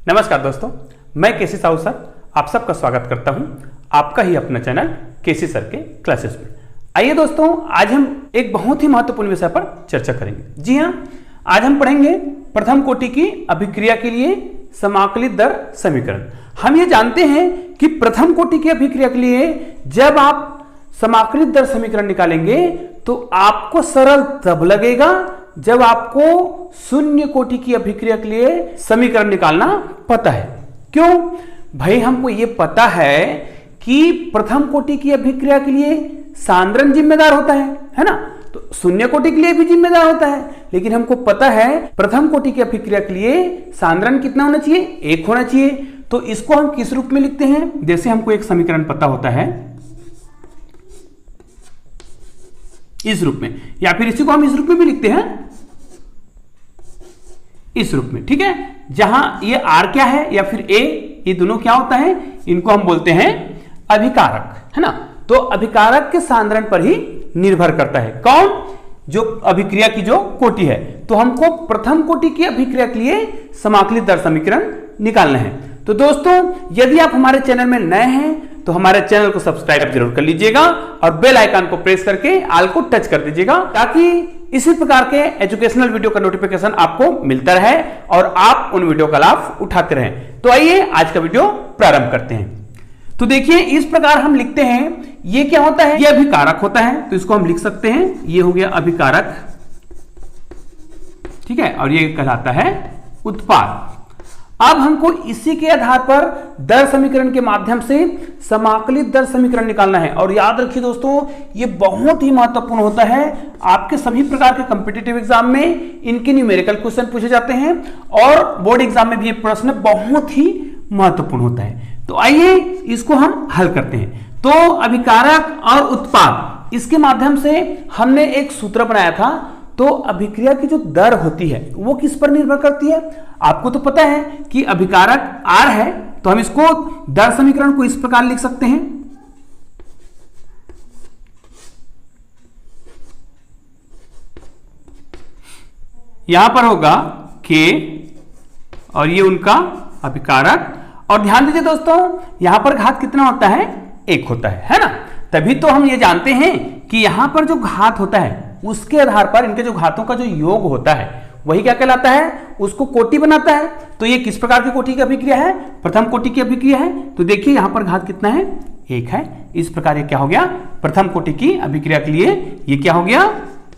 नमस्कार दोस्तों, मैं केसी साहू सर आप सबका स्वागत करता हूं आपका ही अपना चैनल केसी सर के क्लासेस में। आइए दोस्तों, आज हम एक बहुत ही महत्वपूर्ण विषय पर चर्चा करेंगे। जी हां, आज हम पढ़ेंगे प्रथम कोटि की अभिक्रिया के लिए समाकलित दर समीकरण। हम ये जानते हैं कि प्रथम कोटि की अभिक्रिया के लिए जब आप समाकलित दर समीकरण निकालेंगे तो आपको सरल तब लगेगा जब आपको शून्य कोटि की अभिक्रिया के लिए समीकरण निकालना पता है। क्यों भाई? हमको यह पता है कि प्रथम कोटि की अभिक्रिया के लिए सांद्रण जिम्मेदार होता है ना, तो शून्य कोटि के लिए भी जिम्मेदार होता है, लेकिन हमको पता है प्रथम कोटि की अभिक्रिया के लिए सांद्रण कितना होना चाहिए? 1 होना चाहिए। तो इसको हम किस रूप में लिखते हैं? जैसे हमको एक समीकरण पता होता है इस रूप में, या फिर इसी को हम इस रूप में भी लिखते हैं, इस रूप में, ठीक है। जहां ये R क्या है या फिर A, ये दोनों क्या होता है? इनको हम बोलते हैं अभिकारक, है ना। तो अभिकारक के सांद्रण पर ही निर्भर करता है कौन? जो अभिक्रिया की जो कोटि है। तो हमको प्रथम कोटि की अभिक्रिया के लिए समाकलित दर समीकरण निकालना है। तो दोस्तों, यदि आप हमारे चैनल में नए हैं तो हमारे चैनल को सब्सक्राइब जरूर कर लीजिएगा और बेल आइकन को प्रेस करके ऑल को टच कर दीजिएगा, ताकि इसी प्रकार के एजुकेशनल वीडियो का नोटिफिकेशन आपको मिलता रहे और आप उन वीडियो का लाभ उठाते रहें। तो आइए आज का वीडियो प्रारंभ करते हैं। तो देखिए, इस प्रकार हम लिखते हैं, ये क्या होता है? ये अभिकारक होता है, तो इसको हम लिख सकते हैं, ये हो गया अभिकारक, ठीक है, और ये कहलाता है उत्पाद। अब हमको इसी के आधार पर दर समीकरण के माध्यम से समाकलित दर समीकरण निकालना है। और याद रखिए दोस्तों, ये बहुत ही महत्वपूर्ण होता है। आपके सभी प्रकार के कॉम्पिटिटिव एग्जाम में इनके न्यूमेरिकल क्वेश्चन पूछे जाते हैं और बोर्ड एग्जाम में भी ये प्रश्न बहुत ही महत्वपूर्ण होता है। तो आइए इसको हम हल करते हैं। तो अभिकारक और उत्पाद, इसके माध्यम से हमने एक सूत्र बनाया था। तो अभिक्रिया की जो दर होती है वो किस पर निर्भर करती है? आपको तो पता है कि अभिकारक R है, तो हम इसको दर समीकरण को इस प्रकार लिख सकते हैं, यहां पर होगा K और ये उनका अभिकारक। और ध्यान दीजिए दोस्तों, यहां पर घात कितना होता है? 1 होता है ना। तभी तो हम ये जानते हैं कि यहां पर जो घात होता है उसके आधार पर इनके जो घातों का जो योग होता है वही क्या कहलाता है? उसको कोटि बनाता है। तो ये किस प्रकार की कोटि की अभिक्रिया है? प्रथम कोटि की अभिक्रिया है। तो देखिए यहां पर घात कितना है? 1 है। इस प्रकार ये क्या हो गया? प्रथम कोटि की अभिक्रिया के लिए ये क्या हो गया?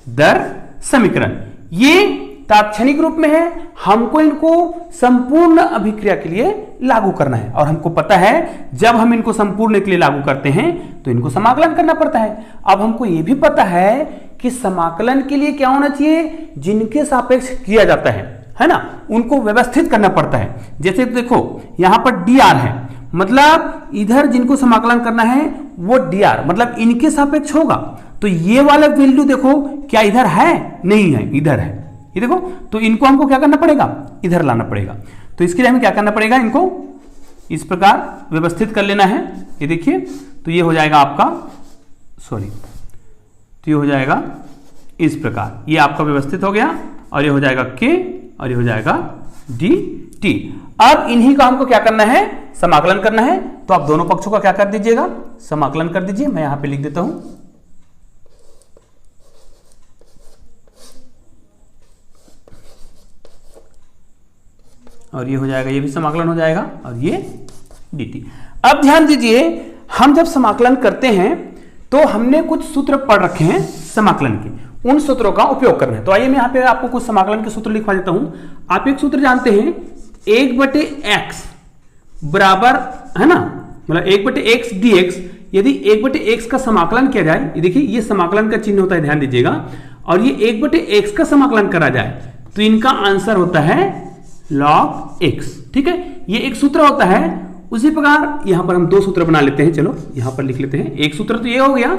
दर समीकरण। ये तात्क्षणिक रूप में है, हमको इनको संपूर्ण अभिक्रिया के लिए लागू करना है। और हमको पता है जब हम इनको संपूर्ण के लिए लागू करते हैं तो इनको समाकलन करना पड़ता है। अब हमको यह भी पता है कि समाकलन के लिए क्या होना चाहिए? जिनके सापेक्ष किया जाता है ना, उनको व्यवस्थित करना पड़ता है। जैसे देखो यहां पर dr है, मतलब इधर जिनको समाकलन करना है वो dr मतलब इनके सापेक्ष होगा। तो ये वाला वैल्यू देखो क्या इधर है? नहीं है, इधर है। ये देखो, तो इनको हमको क्या करना पड़ेगा? इधर लाना पड़ेगा। तो इसके लिए हमें क्या करना पड़ेगा? इनको इस प्रकार व्यवस्थित कर लेना है। ये देखिए, तो ये हो जाएगा आपका, तो ये हो जाएगा इस प्रकार, ये आपका व्यवस्थित हो गया और ये हो जाएगा K और ये हो जाएगा dt। अब इन्हीं का हमको क्या करना है? समाकलन करना है। तो आप दोनों पक्षों का क्या कर दीजिएगा? समाकलन कर दीजिए। मैं यहां पे लिख देता हूं, और ये हो जाएगा, ये भी समाकलन हो जाएगा और ये dt। अब ध्यान दीजिए, हम जब समाकलन करते हैं तो हमने कुछ सूत्र पढ़ रखे हैं समाकलन के, उन सूत्रों का उपयोग करना है। तो आइए मैं यहां पे आपको कुछ समाकलन के सूत्र लिखवा देता हूं। आप एक सूत्र जानते हैं, 1/x बराबर, है ना, मतलब 1/x dx। यदि 1/x का समाकलन किया जाए, ये देखिए ये समाकलन का चिन्ह होता है, ध्यान दीजिएगा, और ये 1/x का समाकलन करा जाए तो इनका आंसर होता है log x, ठीक है। ये एक सूत्र होता है। उसी प्रकार यहां पर हम 2 सूत्र बना लेते हैं। चलो यहां पर लिख लेते हैं। एक सूत्र तो ये हो गया,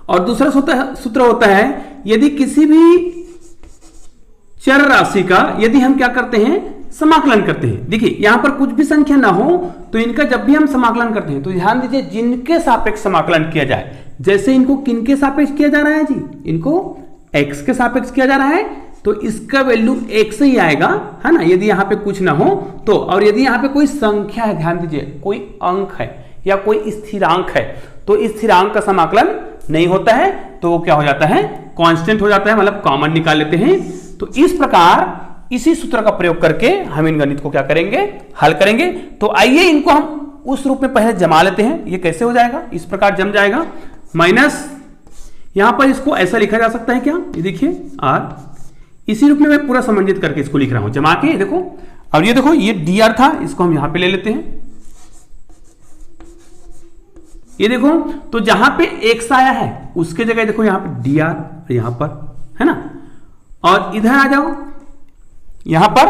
और दूसरा सूत्र होता है, यदि किसी भी चर राशि का यदि हम क्या करते हैं? समाकलन करते हैं। देखिए यहां पर कुछ भी संख्या ना हो तो इनका जब भी हम समाकलन करते हैं तो ध्यान दीजिए जिनके सापेक्ष समाकलन किया जाए। जैसे इनको किनके सापेक्ष किया जा रहा है जी? इनको x के सापेक्ष किया जा रहा है, तो इसका वैल्यू 1 से ही आएगा, है ना, यदि यहाँ पे कुछ ना हो तो। और यदि यहाँ पे कोई संख्या है, ध्यान दीजिए, कोई अंक है या कोई स्थिरांक है, तो इस स्थिरांक का समाकलन नहीं होता है, तो वो क्या हो जाता है, कांस्टेंट हो जाता है, मतलब कॉमन निकाल लेते हैं। तो इस प्रकार इसी सूत्र का प्रयोग करके हम इन गणित को क्या करेंगे, हल करेंगे। तो आइए इनको हम उस रूप में पहले जमा लेते हैं। ये कैसे हो जाएगा, इस प्रकार जम जाएगा, माइनस यहां पर इसको ऐसा लिखा जा सकता है क्या, ये देखिए r, इसी रूप में मैं पूरा समंजित करके इसको लिख रहा हूं जमा के, देखो। और ये देखो ये dr था, इसको हम यहां पे ले लेते हैं, ये देखो। तो जहां पे x आया है उसके जगह देखो यहां पे dr, यहां पर, है ना। और इधर आ जाओ, यहां पर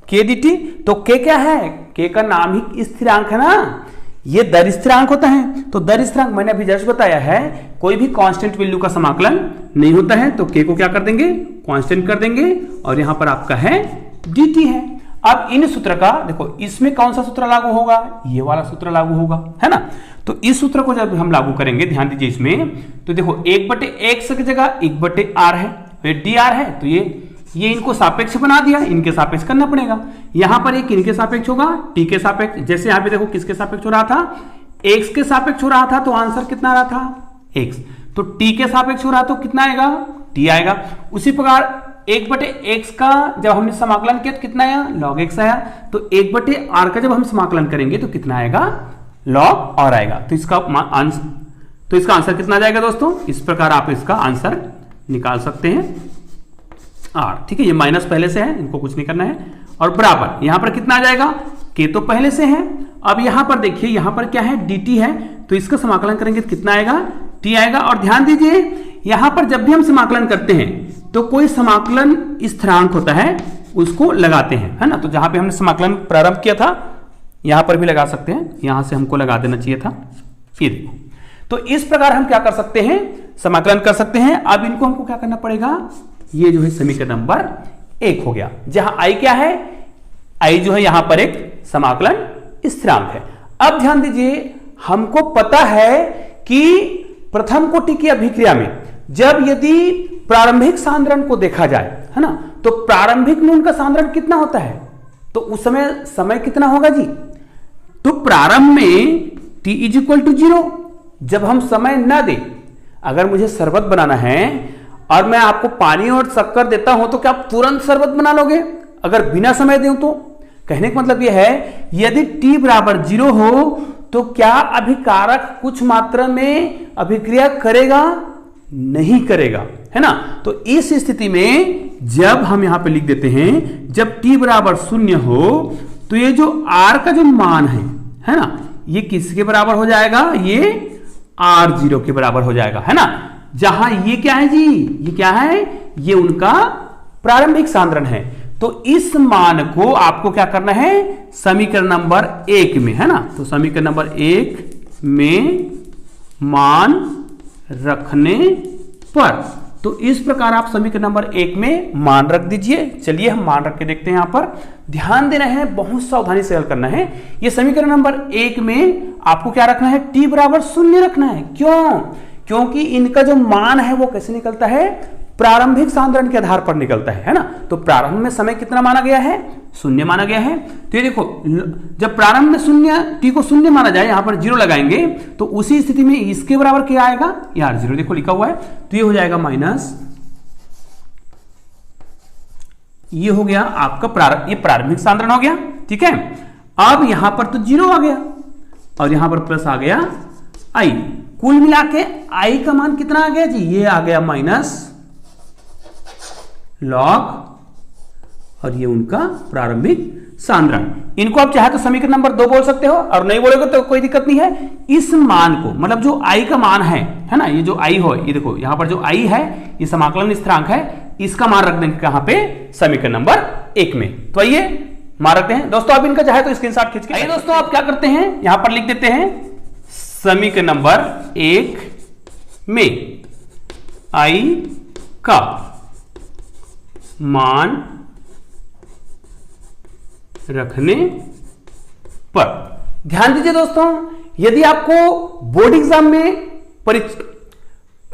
k dt, तो k क्या है, k का नाम ही स्थिरांक है ना, ये दर स्थिरांक होता है। तो दर स्थिरांक मैंने अभी जस्ट बताया है, कोई भी कांस्टेंट वैल्यू का समाकलन नहीं होता है, तो k को क्या कर देंगे, कांस्टेंट कर देंगे, और यहां पर आपका है dt है। अब इन सूत्र का देखो, इसमें कौन सा सूत्र लागू होगा, ये वाला सूत्र लागू होगा, है ना। तो इस सूत्र को जब हम लागू करेंगे, ध्यान दीजिए इसमें, तो देखो 1/x की जगह 1/r है, ये dr है, तो ये इनको सापेक्ष बना दिया, इनके सापेक्ष करना पड़ेगा। यहां पर एक इनके सापेक्ष होगा, t के सापेक्ष, जैसे यहां पे देखो किसके सापेक्ष हो रहा था, x के सापेक्ष हो रहा था, तो आंसर कितना आ रहा था, x। तो t के सापेक्ष हो रहा तो कितना आएगा, t आएगा। उसी प्रकार 1/x का जब हमने समाकलन किया तो कितना आया, log x आया। तो 1/r का जब हम समाकलन करेंगे तो कितना आएगा, log r आएगा। तो इसका आंसर कितना आ जाएगा दोस्तों, इस प्रकार आप इसका आंसर निकाल सकते हैं, r, ठीक है। ये माइनस पहले से है, इनको कुछ नहीं करना है, और बराबर यहां पर कितना आ जाएगा, k तो पहले से है। अब यहां पर देखिए, यहां पर क्या है, dt है, तो इसका समाकलन करेंगे तो कितना आएगा, t आएगा। और ध्यान दीजिए यहां पर जब भी हम समाकलन करते हैं तो कोई समाकलन स्थिरांक होता है, उसको लगाते हैं, है ना। तो जहां पे हमने समाकलन प्रारंभ किया था, यहां पर भी लगा सकते हैं, यहां से हमको लगा देना चाहिए था, फिर। तो इस प्रकार हम क्या कर सकते हैं, समाकलन कर सकते हैं। अब इनको हमको क्या करना पड़ेगा, ये जो है समीकरण नंबर 1 हो गया, जहां i क्या है, i जो है यहां पर एक समाकलन स्थिरांक है। अब ध्यान दीजिए, हमको पता है कि प्रथम कोटि की अभिक्रिया में जब यदि प्रारंभिक सांद्रण को देखा जाए, है ना, तो प्रारंभिक में उनका सांद्रण कितना होता है, तो उस समय कितना होगा जी, तो प्रारंभ में t = 0, जब हम समय ना दे, अगर मुझे शरबत बनाना है और मैं आपको पानी और शक्कर देता हूं तो क्या आप तुरंत शरबत बना लोगे, अगर बिना समय दूं तो। कहने का मतलब यह है, यदि t = 0 हो तो क्या अभिकारक कुछ मात्रा में अभिक्रिया करेगा, नहीं करेगा, है ना। तो इस स्थिति में जब हम यहां पे लिख देते हैं, जब t = 0 हो तो ये जो r का जो मान है ना, ये किसके बराबर हो जाएगा, ये r0 के बराबर हो जाएगा, है ना। जहां ये क्या है जी, ये क्या है, ये उनका प्रारंभिक सांद्रण है। तो इस मान को आपको क्या करना है, समीकरण नंबर 1 में, है ना, तो समीकरण नंबर 1 में मान रखने पर, तो इस प्रकार आप समीकरण नंबर 1 में मान रख दीजिए। चलिए हम मान रख के देखते हैं। यहां पर ध्यान देना है, बहुत सावधानी से हल करना है। ये समीकरण नंबर 1 में आपको क्या रखना है, t = 0 रखना है। क्यों, क्योंकि इनका जो मान है वो कैसे निकलता है, प्रारंभिक सांद्रण के आधार पर निकलता है ना। तो प्रारंभ में समय कितना माना गया है, 0 माना गया है। तो ये देखो, जब प्रारंभ में 0, t को 0 माना जाए, यहां पर 0 लगाएंगे, तो उसी स्थिति में इसके बराबर क्या आएगा, यार 0 देखो लिखा हुआ है, तो ये हो जाएगा माइनस, ये हो गया आपका ये प्रारंभिक सांद्रण हो गया, ठीक है। अब यहां पर तो 0 आ गया और यहां पर प्लस आ गया i, कुल मिला के i का मान कितना आ गया जी, ये आ गया माइनस लॉग, और ये उनका प्रारंभिक सांद्रण। इनको आप चाहे तो समीकरण नंबर 2 बोल सकते हो, और नहीं बोलोगे तो कोई दिक्कत नहीं है। इस मान को, मतलब जो i का मान है ना, ये जो i हो, ये देखो यहां पर जो i है, ये समाकलन स्थिरांक है, इसका मान रख देंगे कहां पे, समीकरण नंबर 1 में। तो आइए मान रखते हैं दोस्तों। आप इनका चाहे तो स्क्रीनशॉट खींच के, आइए दोस्तों आप क्या करते हैं, यहां पर लिख देते हैं समीकरण नंबर 1 में i का मान रखने पर। ध्यान दीजिए दोस्तों, यदि आपको बोर्ड एग्जाम में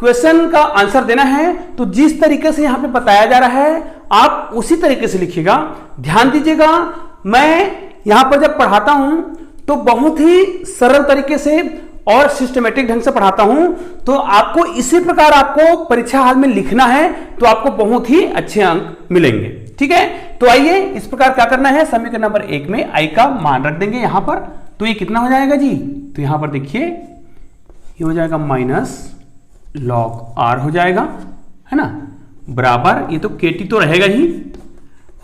क्वेश्चन का आंसर देना है तो जिस तरीके से यहां पे बताया जा रहा है आप उसी तरीके से लिखिएगा। ध्यान दीजिएगा, मैं यहां पर जब पढ़ाता हूं तो बहुत ही सरल तरीके से और सिस्टमेटिक ढंग से पढ़ाता हूं, तो आपको इसी प्रकार आपको परीक्षा हाल में लिखना है तो आपको बहुत ही अच्छे अंक मिलेंगे। ठीक है, तो आइए इस प्रकार क्या करना है, समीकरण नंबर 1 में आई का मान रख देंगे यहां पर। तो ये कितना हो जाएगा जी, तो यहां पर देखिए ये हो जाएगा माइनस लॉग आर हो जाएगा, है ना, बराबर ये तो केटी तो रहेगा ही,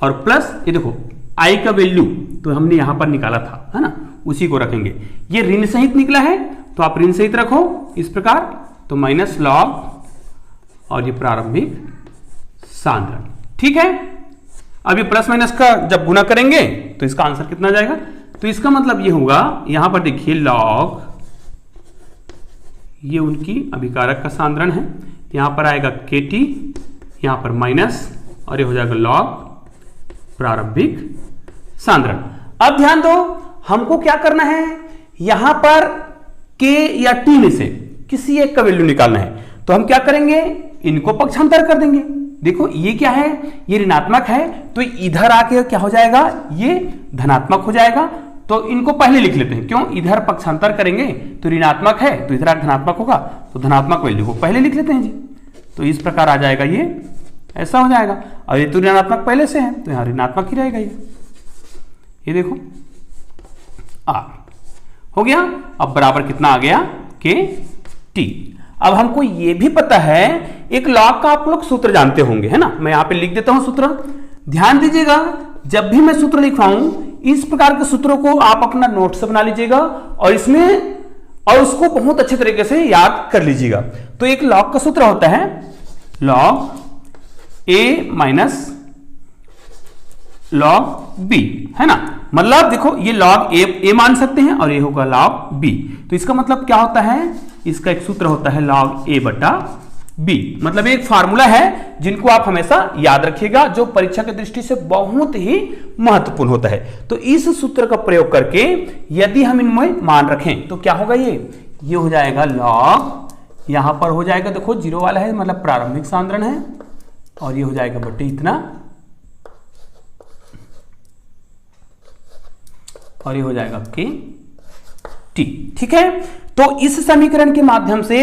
और प्लस ये देखो आई का वैल्यू तो हमने यहां पर निकाला था, है ना, उसी को रखेंगे। ये ऋण सहित निकला है तो आप ऋण सहित रखो इस प्रकार, तो माइनस लॉग और ये प्रारंभिक सांद्रण। ठीक है, अब ये प्लस माइनस का जब गुना करेंगे तो इसका आंसर कितना जाएगा, तो इसका मतलब ये होगा, यहां पर देखिए लॉग, ये उनकी अभिकारक का सांद्रण है, यहां पर आएगा केटी, यहां पर माइनस, और ये हो जाएगा लॉग प्रारंभिक सांद्रण। अब ध्यान दो, हमको क्या करना है, यहां पर के या टी में से किसी एक का वैल्यू निकालना है, तो हम क्या करेंगे, इनको पक्षांतर कर देंगे। देखो ये क्या है, ये ऋणात्मक है तो इधर आके क्या हो जाएगा, ये धनात्मक हो जाएगा। तो इनको पहले लिख लेते हैं, क्यों, इधर पक्षांतर करेंगे तो ऋणात्मक है तो इधर धनात्मक होगा, तो धनात्मक वैल्यू को पहले लिख लेते हैं जी। तो इस प्रकार आ जाएगा, ये ऐसा हो जाएगा, और ये तो ऋणात्मक पहले से है तो यहां ऋणात्मक ही रहेगा ये देखो आ हो गया। अब बराबर कितना आ गया, के टी। अब हमको ये भी पता है, एक लॉग का आप लोग सूत्र जानते होंगे, है ना, मैं यहां पे लिख देता हूं सूत्र। ध्यान दीजिएगा, जब भी मैं सूत्र लिखवाऊं इस प्रकार के सूत्रों को आप अपना नोट से बना लीजिएगा और इसमें और उसको बहुत अच्छे तरीके से याद कर लीजिएगा। तो एक लॉग का सूत्र होता है लॉग ए माइनस लॉग बी, है ना, मतलब देखो ये लॉग ए मान सकते हैं और ये होगा लॉग बी। तो इसका मतलब क्या होता है, इसका एक सूत्र होता है लॉग ए बटा बी, मतलब एक फार्मूला है जिनको आप हमेशा याद रखिएगा, जो परीक्षा की दृष्टि से बहुत ही महत्वपूर्ण होता है। तो इस सूत्र का प्रयोग करके यदि हम इनमें मान रखें तो क्या होगा, ये हो जाएगा लॉग, यहां पर हो जाएगा देखो जीरो वाला है मतलब प्रारंभिक सांद्रण है, और ये हो जाएगा बटे इतना, और ये हो जाएगा के टी। ठीक है, तो इस समीकरण के माध्यम से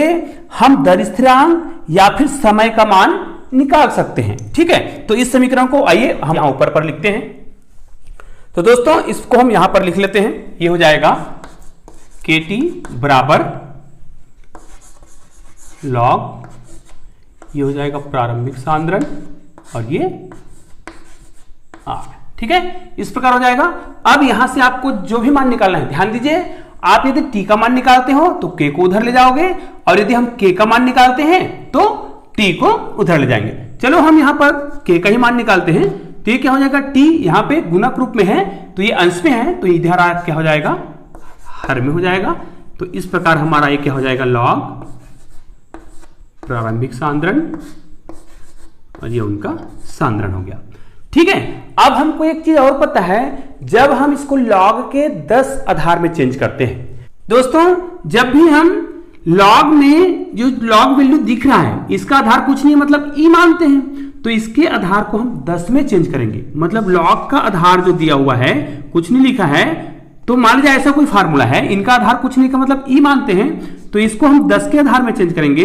हम दर स्थिरांक या फिर समय का मान निकाल सकते हैं। ठीक है, तो इस समीकरण को आइए हम यहां ऊपर पर लिखते हैं। तो दोस्तों इसको हम यहां पर लिख लेते हैं, ये हो जाएगा के टी बराबर लॉग, ये हो जाएगा प्रारंभिक सांद्रण, और ये आर। ठीक है, इस प्रकार हो जाएगा। अब यहां से आपको जो भी मान निकालना है, ध्यान दीजिए, आप यदि टी का मान निकालते हो तो के को उधर ले जाओगे, और यदि हम के का मान निकालते हैं तो टी को उधर ले जाएंगे। चलो हम यहां पर के का ही मान निकालते हैं, तो ये क्या हो जाएगा, टी यहां पे गुणक रूप में है तो ये अंश में है, तो इधर आ क्या हो जाएगा, हर में हो जाएगा। तो इस प्रकार हमारा ये क्या हो जाएगा, लॉग प्रारंभिक सांद्रण, और ये उनका सांद्रण हो गया। ठीक है, अब हमको एक चीज और पता है, जब हम इसको लॉग के 10 आधार में चेंज करते हैं दोस्तों, जब भी हम लॉग में जो लॉग वैल्यू दिख रहा है इसका आधार कुछ नहीं मतलब ई मानते हैं, तो इसके आधार को हम 10 में चेंज करेंगे। मतलब लॉग का आधार जो दिया हुआ है कुछ नहीं लिखा है, तो मान लीजिए ऐसा कोई फार्मूला है, इनका आधार कुछ नहीं का मतलब ई मानते हैं, तो इसको हम 10 के आधार में चेंज करेंगे।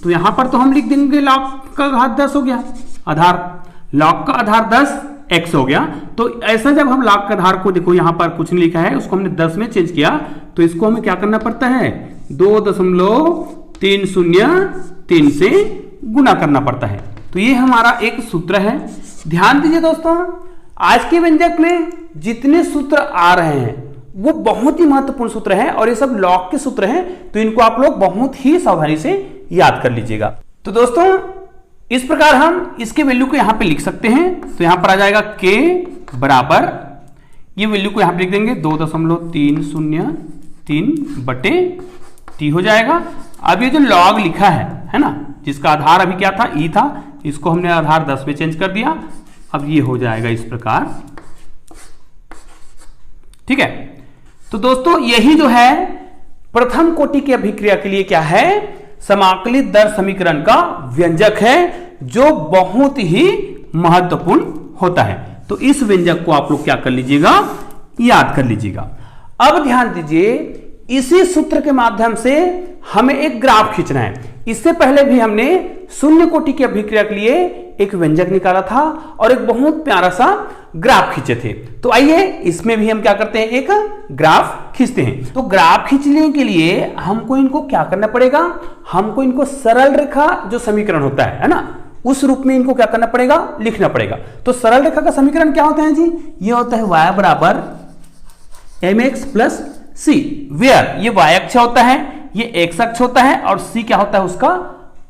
तो यहां पर तो हम लिख देंगे लॉग का आधार 10 हो गया, आधार लॉग का आधार 10 x हो गया। तो ऐसा जब हम लॉग का आधार को देखो यहां पर कुछ नहीं लिखा है, उसको हमने 10 में चेंज किया, तो इसको हमें क्या करना पड़ता है, 2.303 से गुना करना पड़ता है। तो ये हमारा एक सूत्र है। ध्यान दीजिए दोस्तों, आज के व्यंजक में जितने सूत्र आ रहे हैं वो बहुत ही महत्वपूर्ण सूत्र हैं, और ये सब लॉग के सूत्र हैं, तो इनको आप लोग बहुत ही सावधानी से याद कर लीजिएगा। तो दोस्तों इस प्रकार हम इसके वैल्यू को यहां पे लिख सकते हैं। तो यहां पर आ जाएगा के बराबर, ये वैल्यू को यहां पे लिख देंगे 2.303 बटे टी हो जाएगा। अब ये जो लॉग लिखा है ना, जिसका आधार अभी क्या था, ई था, इसको हमने आधार 10 में चेंज कर दिया। अब ये हो जाएगा इस प्रकार। ठीक है, तो दोस्तों यही जो है प्रथम कोटि की अभिक्रिया के लिए क्या है, समाकलित दर समीकरण का व्यंजक है जो बहुत ही महत्वपूर्ण होता है। तो इस व्यंजक को आप लोग क्या कर लीजिएगा, याद कर लीजिएगा। अब ध्यान दीजिए, इसी सूत्र के माध्यम से हमें एक ग्राफ खींचना है। इससे पहले भी हमने शून्य कोटि की अभिक्रिया के लिए एक व्यंजक निकाला था और एक बहुत प्यारा सा ग्राफ खींचे थे। तो आइए इसमें भी हम क्या करते हैं, एक ग्राफ खींचते हैं। तो ग्राफ खींचने के लिए हमको इनको क्या करना पड़ेगा, हमको इनको सरल रेखा जो समीकरण होता है ना, उस रूप में इनको क्या करना पड़ेगा, लिखना पड़ेगा। तो सरल रेखा का समीकरण क्या होता है जी, ये होता है y बराबर mx प्लस सी, वेयर ये y अक्ष होता है, ये x अक्ष होता है और c क्या होता है, उसका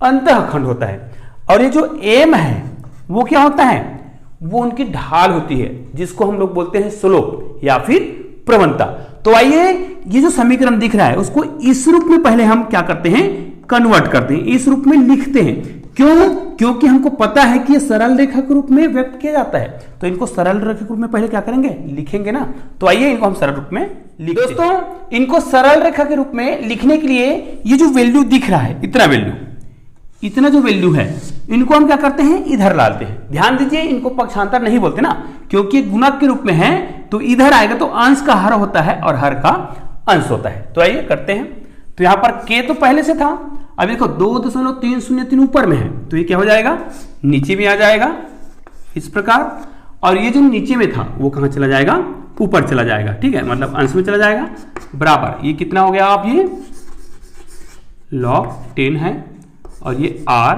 अंतःखंड होता है। और ये जो m है वो क्या होता है, वो उनकी ढाल होती है जिसको हम लोग बोलते हैं स्लोप या फिर प्रवणता। तो आइए ये जो समीकरण दिख रहा है उसको इस रूप में पहले हम क्या करते हैं, कन्वर्ट करते हैं, इस रूप में लिखते हैं। क्यों, क्योंकि हमको पता है कि ये सरल रेखा के रूप में व्यक्त किया जाता है। तो इनको सरल रेखा के रूप में पहले क्या करेंगे, लिखेंगे ना। तो आइए इनको हम सरल रूप में लिखते हैं। दोस्तों इनको सरल रेखा के रूप में लिखने के लिए ये जो वैल्यू दिख रहा है, इतना जो वैल्यू है, इनको हम क्या करते हैं, इधर डालते हैं। ध्यान दीजिए, इनको पक्षांतर नहीं बोलते ना, क्योंकि गुणक के रूप में है। तो इधर आएगा तो अंश का हर होता है और हर का अंश होता है। तो आइए करते हैं। तो यहां पर k तो पहले से था, अब देखो 2.303 ऊपर में है, तो ये क्या हो जाएगा, नीचे भी आ जाएगा इस प्रकार। और ये जो नीचे में था वो कहां चला जाएगा, ऊपर चला जाएगा। ठीक है, मतलब अंश में चला जाएगा। बराबर ये कितना हो गया, आप ये log 10 है और ये r,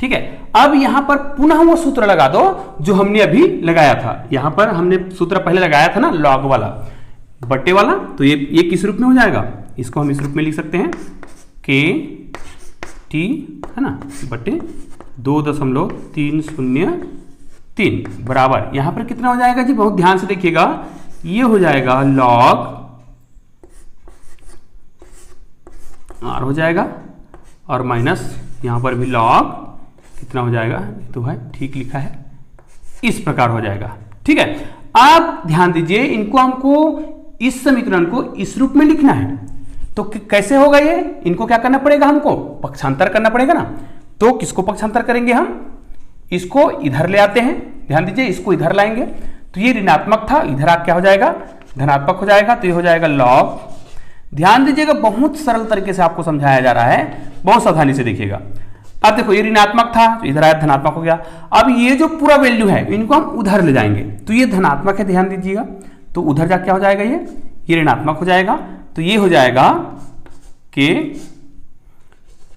ठीक है। अब यहां पर पुनः वो सूत्र लगा दो जो हमने अभी लगाया था। यहां पर हमने सूत्र पहले लगाया था ना, लॉग वाला बट्टे वाला। तो ये किस रूप में हो जाएगा, इसको हम इस रूप में लिख सकते हैं, के टी है ना बट्टे 2.303 बराबर यहां पर कितना हो जाएगा जी, बहुत ध्यान से देखिएगा, ये हो जाएगा लॉग आर हो जाएगा और माइनस यहां पर भी लॉग कितना हो जाएगा, तो है ठीक लिखा है, इस प्रकार हो जाएगा। ठीक है, अब ध्यान दीजिए, इनको हमको इस समीकरण को इस रूप में लिखना है। तो कैसे होगा ये, इनको क्या करना पड़ेगा, हमको पक्षांतर करना पड़ेगा ना। तो किसको पक्षांतर करेंगे, हम इसको इधर ले आते हैं। ध्यान दीजिए, इसको इधर लाएंगे तो ये ऋणात्मक था, इधर आप क्या हो जाएगा, धनात्मक हो जाएगा। तो ये हो जाएगा लॉग, ध्यान दीजिएगा बहुत सरल तरीके से आपको समझाया जा रहा है, बहुत सावधानी से देखिएगा। अब देखो ये ऋणात्मक था तो इधर आया धनात्मक हो गया। अब ये जो पूरा वैल्यू है इनको हम उधर ले जाएंगे, तो ये धनात्मक है, ध्यान दीजिएगा। तो उधर जा क्या हो जाएगा, ये ऋणात्मक हो जाएगा। तो ये हो जाएगा के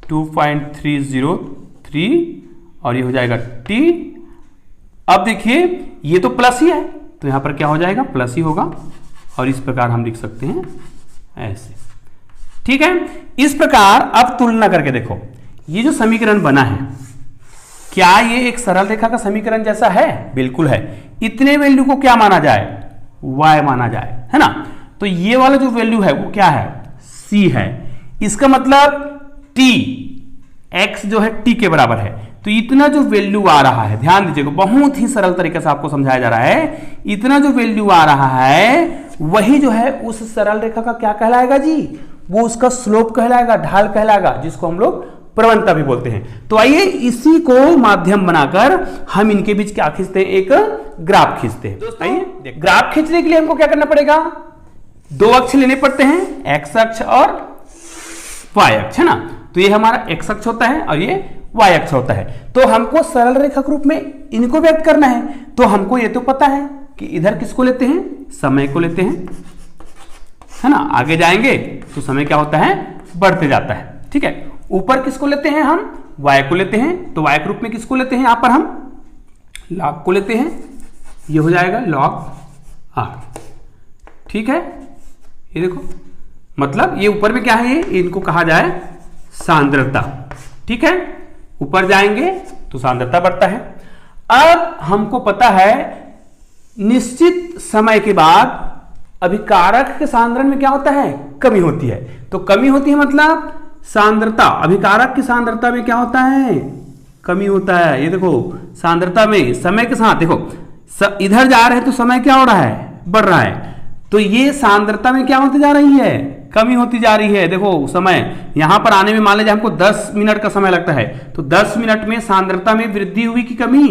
2.303 और ये हो जाएगा टी। अब देखिए ये तो प्लस ही है, तो यहां पर क्या हो जाएगा, प्लस ही होगा। और इस प्रकार हम लिख सकते हैं ऐसे। ठीक है, इस प्रकार अब तुलना करके देखो, ये जो समीकरण बना है क्या ये एक सरल रेखा का समीकरण जैसा है, बिल्कुल है। इतने वैल्यू को क्या माना जाए, y माना जाए, है ना। तो ये वाला जो वैल्यू है वो क्या है, c है। इसका मतलब t, x जो है t के बराबर है। तो इतना जो वैल्यू आ रहा है, ध्यान दीजिएगा, बहुत ही सरल तरीके से आपको समझाया जा रहा है। इतना जो वैल्यू आ रहा है वही जो है उस सरल रेखा का क्या कहलाएगा जी, वो उसका स्लोप कहलाएगा, ढाल कहलाएगा, जिसको हम लोग प्रवणता भी बोलते हैं। तो आइए इसी को माध्यम बनाकर हम इनके बीच क्या खींचते हैं, एक ग्राफ खींचते हैं। आइए ग्राफ खींचने के लिए हमको क्या करना पड़ेगा, दो अक्ष लेने पड़ते हैं, एक्स अक्ष और वाई अक्ष, है ना। तो ये हमारा एक्स अक्ष होता है और ये वाई अक्ष होता है। तो हमको सरल रेखा के रूप में इनको व्यक्त करना है। तो हमको ये तो पता है कि इधर किसको लेते हैं, समय को लेते हैं, है ना। आगे जाएंगे तो समय क्या होता है, बढ़ते जाता है। ठीक है, ऊपर किसको लेते हैं, हम y को लेते हैं। तो y के रूप में किसको लेते हैं, यहां पर हम log को लेते हैं, ये हो जाएगा log r। ठीक है, ये देखो, मतलब ये ऊपर में क्या है, ये इनको कहा जाए सांद्रता। ठीक है, ऊपर जाएंगे तो सांद्रता बढ़ता है। अब हमको पता है निश्चित समय के बाद अभिकारक के सांद्रण में क्या होता है, कमी होती है। तो कमी होती है मतलब सांद्रता, अभिकारक की सांद्रता में क्या होता है, कमी होता है। ये देखो सांद्रता में समय के साथ देखो इधर जा रहे हैं तो समय क्या हो रहा है, बढ़ रहा है। तो ये सांद्रता में क्या होती जा रही है, कमी होती जा रही है। देखो समय यहां पर आने में मान लीजिए हमको 10 मिनट का समय लगता है, तो 10 मिनट में सांद्रता में वृद्धि हुई कि कमी?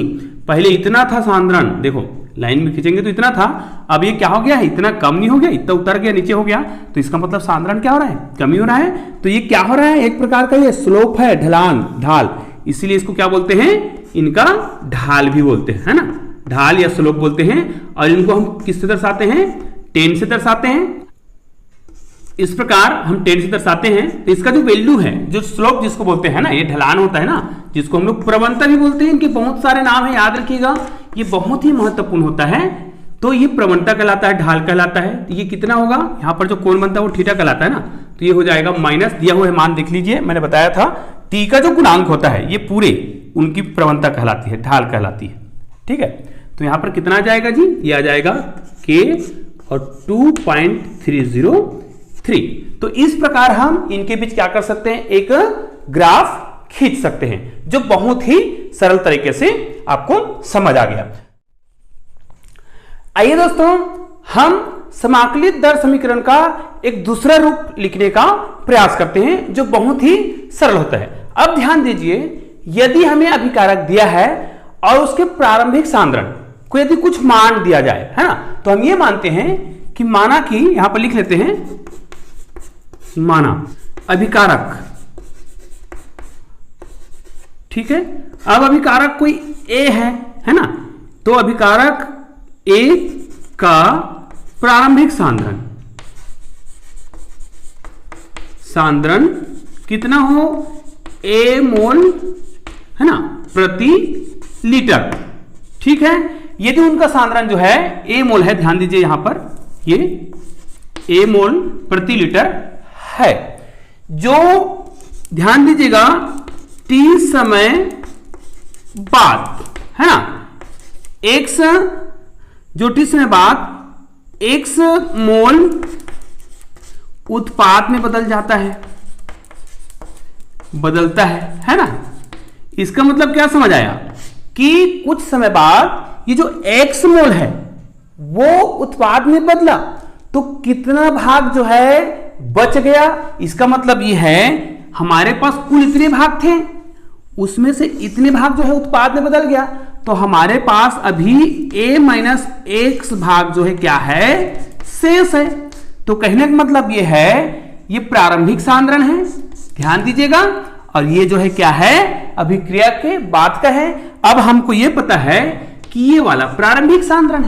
पहले इतना था सांद्रण, देखो लाइन में खींचेंगे तो इतना था, अब ये क्या हो गया है, इतना कम नहीं हो गया, इतना उतर गया, नीचे हो गया, तो इसका मतलब सांद्रण क्या हो रहा है, कमी हो रहा है। तो ये क्या हो रहा है, एक प्रकार का ये स्लोप है, ढलान, ढाल, इसीलिए इसको क्या बोलते हैं, इनका ढाल भी बोलते हैं, है ना, ढाल या स्लोप बोलते हैं। और इनको हम किससे दर्शाते हैं, 10 से दर्शाते हैं। इस प्रकार हम 10 से दर्शाते हैं। तो इसका जो वैल्यू है, जो स्लोप जिसको बोलते हैं ना, ये ढलान होता है ना, जिसको हम लोग प्रवणता भी बोलते हैं, इनके बहुत सारे नाम है, याद रखिएगा, ये बहुत ही महत्वपूर्ण होता है। तो ये प्रवणता कहलाता है, ढाल कहलाता है। तो ये कितना होगा, यहाँ पर जो कोण बनता है वो थीटा कहलाता है ना, तो ये हो जाएगा माइनस, दिया हुआ मान देख लीजिए, मैंने बताया था टी का जो गुणांक होता है ये पूरे उनकी प्रवणता कहलाती है, ढाल कहलाती है, ठीक है। तो यहां पर कितना आ जाएगा जी, ये आ जाएगा k और 2.303। तो इस प्रकार हम इनके बीच क्या कर सकते हैं, एक ग्राफ खींच सकते हैं, जो बहुत ही सरल तरीके से आपको समझ आ गया। आइए दोस्तों, हम समाकलित दर समीकरण का एक दूसरा रूप लिखने का प्रयास करते हैं, जो बहुत ही सरल होता है। अब ध्यान दीजिए, यदि हमें अभिकारक दिया है और उसके प्रारंभिक सांद्रण को यदि कुछ मान दिया जाए, है ना, तो हम ये मानते हैं कि माना कि यहां पर लिख लेते हैं, माना अभिकारक, ठीक है। अब अभिकारक कोई ए है ना, तो अभिकारक ए का प्रारंभिक सांद्रण कितना हो, ए मोल, है ना, प्रति लीटर, ठीक है। यदि उनका सांद्रण जो है ए मोल है, ध्यान दीजिए यहां पर ये ए मोल प्रति लीटर है, जो ध्यान दीजिएगा टी समय बाद, है ना, एक्स जो टी समय बाद एक्स मोल उत्पाद में बदल जाता है, बदलता है ना। इसका मतलब क्या समझ आया कि कुछ समय बाद ये जो x मोल है वो उत्पाद में बदला, तो कितना भाग जो है बच गया। इसका मतलब ये है हमारे पास कुल इतने भाग थे, उसमें से इतने भाग जो है उत्पाद में बदल गया, तो हमारे पास अभी a माइनस x भाग जो है क्या है, शेष है। तो कहने का मतलब ये है, ये प्रारंभिक सांद्रण है, ध्यान दीजिएगा, और ये जो है क्या है, अभिक्रिया के बाद का है। अब हमको ये पता है कि ये वाला प्रारंभिक सांद्रण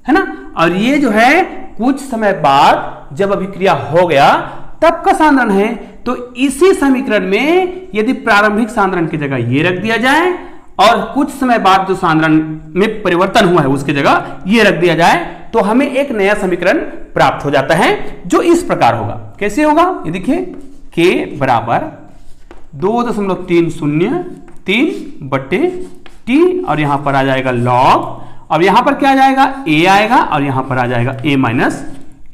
है ना, और ये जो है कुछ समय बाद जब अभिक्रिया हो गया तब का सांद्रण है। तो इसी समीकरण में यदि प्रारंभिक सांद्रण की जगह ये रख दिया जाए और कुछ समय बाद जो सांद्रण में परिवर्तन हुआ है उसकी जगह ये रख दिया जाए, तो हमें एक नया समीकरण प्राप्त हो जाता है, जो इस प्रकार होगा। कैसे होगा, ये देखिए, k बराबर 2.303 बट्टे टी, और यहां पर आ जाएगा लॉग, अब यहां पर क्या आ जाएगा, a आएगा, और यहां पर आ जाएगा a माइनस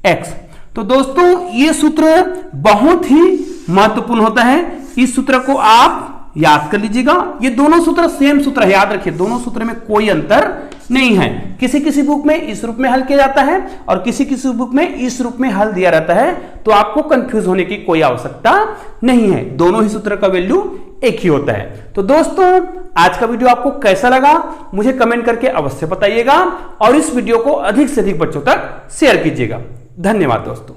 एक्स। तो दोस्तों ये सूत्र बहुत ही महत्वपूर्ण होता है, इस सूत्र को आप याद कर लीजिएगा। ये दोनों सूत्र सेम सूत्र है, याद रखिए, दोनों सूत्र में कोई अंतर नहीं है। किसी किसी बुक में इस रूप में हल किया जाता है और किसी किसी बुक में इस रूप में हल दिया रहता है, तो आपको कंफ्यूज होने की कोई आवश्यकता नहीं है, दोनों ही सूत्र का वैल्यू एक ही होता है। तो दोस्तों आज का वीडियो आपको कैसा लगा मुझे कमेंट करके अवश्य बताइएगा, और इस वीडियो को अधिक से अधिक बच्चों तक शेयर कीजिएगा। धन्यवाद दोस्तों।